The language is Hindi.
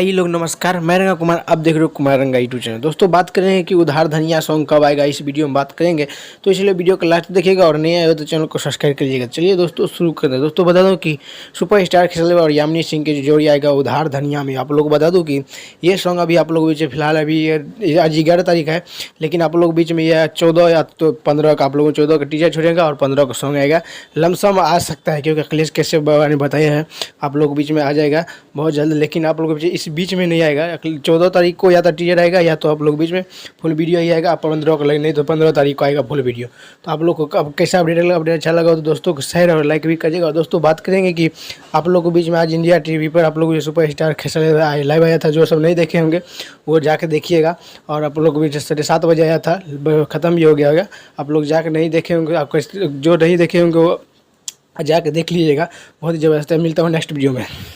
भाई लोग नमस्कार, मैं रंगा कुमार। आप देख रहे हो कुमार रंगा यूट्यूब चैनल। दोस्तों बात करेंगे कि उधार धनिया सॉन्ग कब आएगा, इस वीडियो में बात करेंगे। तो इसलिए वीडियो को लास्ट देखिएगा और नहीं आएगा तो चैनल को सब्सक्राइब करिएगा। चलिए दोस्तों शुरू करते हैं। दोस्तों बता दूं कि सुपरस्टार खेसले और यामिनी सिंह की जो जोड़ी आएगा उधार धनिया में, आप लोग को बता दूं कि ये सॉन्ग अभी आप लोग बीच में फिलहाल अभी आज 11 तारीख है, लेकिन आप लोग बीच में यह 14 या तो 15 का आप लोगों को 14 का टीजर छोड़ेगा और 15 का सॉन्ग आएगा। लमसम आ सकता है क्योंकि अखिलेश कश्यप बाबा ने बताया है आप लोग बीच में आ जाएगा बहुत जल्द, लेकिन आप लोग इस बीच में नहीं आएगा। 14 तारीख को या तो टीजर आएगा या तो आप लोग बीच में फुल वीडियो ही आएगा। आप 15 को लगे नहीं तो 15 तारीख को आएगा फुल वीडियो। तो आप लोग को अब कैसा अपडेट लगा, अपडेट अच्छा लगा तो दोस्तों को शेयर और लाइक भी करिएगा। और दोस्तों बात करेंगे कि आप लोग को बीच में आज इंडिया टीवी पर आप लोग जो सुपरस्टार खेसले लाइव आया था, जो सब नहीं देखे होंगे वो जाके देखिएगा। और आप लोग को भी 7:30 बजे आया था, ख़त्म भी हो गया होगा। आप लोग जाके नहीं देखे होंगे, आपको जो नहीं देखे होंगे वो जाके देख लीजिएगा, बहुत ही ज़बरदस्त है। मिलता हूँ नेक्स्ट वीडियो में।